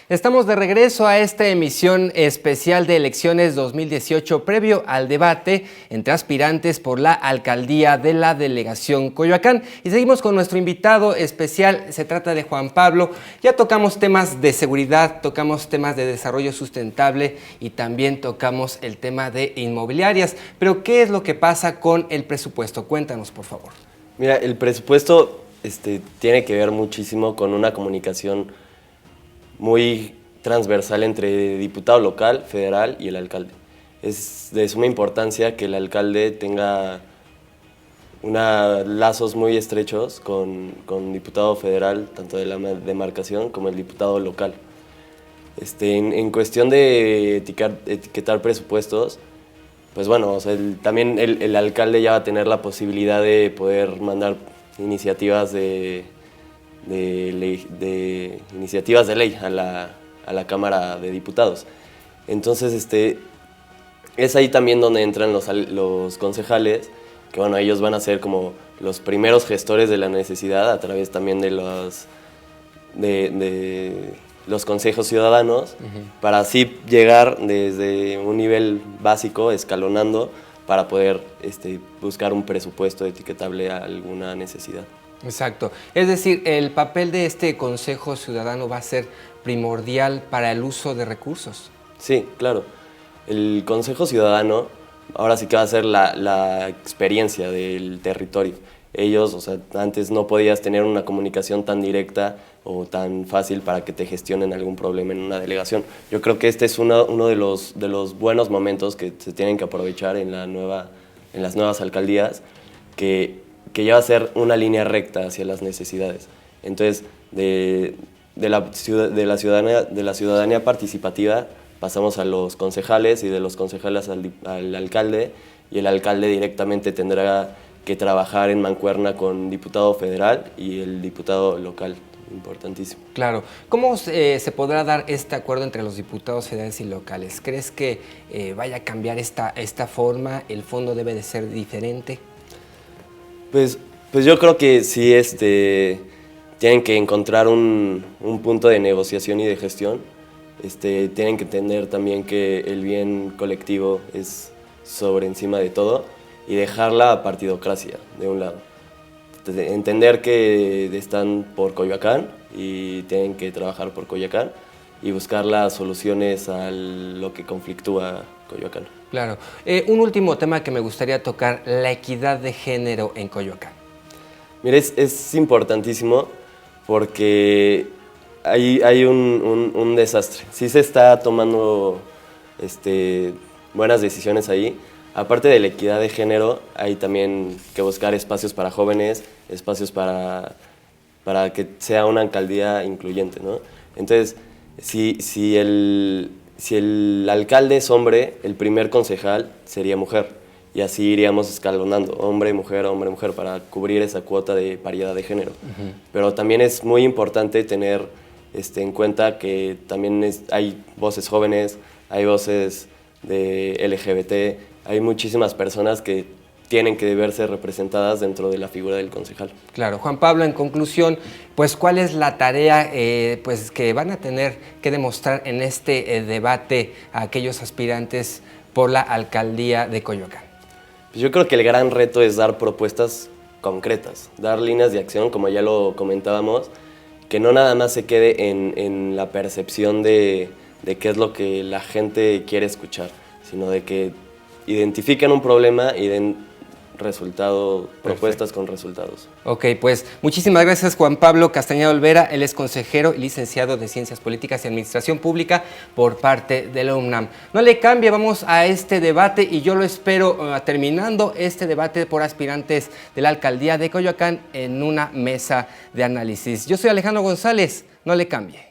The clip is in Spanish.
Estamos de regreso a esta emisión especial de elecciones 2018 previo al debate entre aspirantes por la alcaldía de la delegación Coyoacán. Y seguimos con nuestro invitado especial, se trata de Juan Pablo. Ya tocamos temas de seguridad, tocamos temas de desarrollo sustentable y también tocamos el tema de inmobiliarias. Pero ¿qué es lo que pasa con el presupuesto? Cuéntanos, por favor. Mira, el presupuesto tiene que ver muchísimo con una comunicación muy transversal entre diputado local, federal y el alcalde. Es de suma importancia que el alcalde tenga lazos muy estrechos con diputado federal, tanto de la demarcación como el diputado local. En cuestión de etiquetar presupuestos, pues bueno, o sea, también el alcalde ya va a tener la posibilidad de poder mandar iniciativas de iniciativas de ley a la Cámara de Diputados. Entonces, es ahí también donde entran los concejales, que bueno, ellos van a ser como los primeros gestores de la necesidad a través también de los consejos ciudadanos, para así llegar desde un nivel básico, escalonando, para poder buscar un presupuesto etiquetable a alguna necesidad. Exacto. Es decir, el papel de este Consejo Ciudadano va a ser primordial para el uso de recursos. Sí, claro. El Consejo Ciudadano ahora sí que va a ser la experiencia del territorio. Ellos, o sea, antes no podías tener una comunicación tan directa o tan fácil para que te gestionen algún problema en una delegación. Yo creo que este es uno de los buenos momentos que se tienen que aprovechar en las nuevas alcaldías, que ya va a ser una línea recta hacia las necesidades. Entonces, de la ciudadanía participativa pasamos a los concejales, y de los concejales al alcalde, y el alcalde directamente tendrá que trabajar en mancuerna con diputado federal y el diputado local. Importantísimo. Claro. ¿Cómo se podrá dar este acuerdo entre los diputados federales y locales? ¿Crees que vaya a cambiar esta forma? ¿El fondo debe de ser diferente? Pues yo creo que sí tienen que encontrar un punto de negociación y de gestión. Tienen que entender también que el bien colectivo es sobre encima de todo, y dejar la partidocracia de un lado. Entender que están por Coyoacán y tienen que trabajar por Coyoacán y buscar las soluciones a lo que conflictúa Coyoacán. Claro. Un último tema que me gustaría tocar, la equidad de género en Coyoacán. Mira, es importantísimo porque hay un desastre. Sí se está tomando buenas decisiones ahí. Aparte de la equidad de género, hay también que buscar espacios para jóvenes, espacios para que sea una alcaldía incluyente, ¿no? Entonces, si el alcalde es hombre, el primer concejal sería mujer, y así iríamos escalonando, hombre, mujer, para cubrir esa cuota de paridad de género. Pero también es muy importante tener en cuenta que también hay voces jóvenes, hay voces de LGBT, hay muchísimas personas que tienen que verse representadas dentro de la figura del concejal. Claro. Juan Pablo, en conclusión, pues ¿cuál es la tarea pues que van a tener que demostrar en este debate a aquellos aspirantes por la alcaldía de Coyoacán? Pues yo creo que el gran reto es dar propuestas concretas, dar líneas de acción, como ya lo comentábamos, que no nada más se quede en la percepción de qué es lo que la gente quiere escuchar, sino de que identifiquen un problema y den propuestas con resultados. Ok, pues muchísimas gracias Juan Pablo Castañeda Olvera, él es consejero y licenciado de Ciencias Políticas y Administración Pública por parte de la UNAM. No le cambie, vamos a este debate y yo lo espero terminando este debate por aspirantes de la alcaldía de Coyoacán en una mesa de análisis. Yo soy Alejandro González, no le cambie.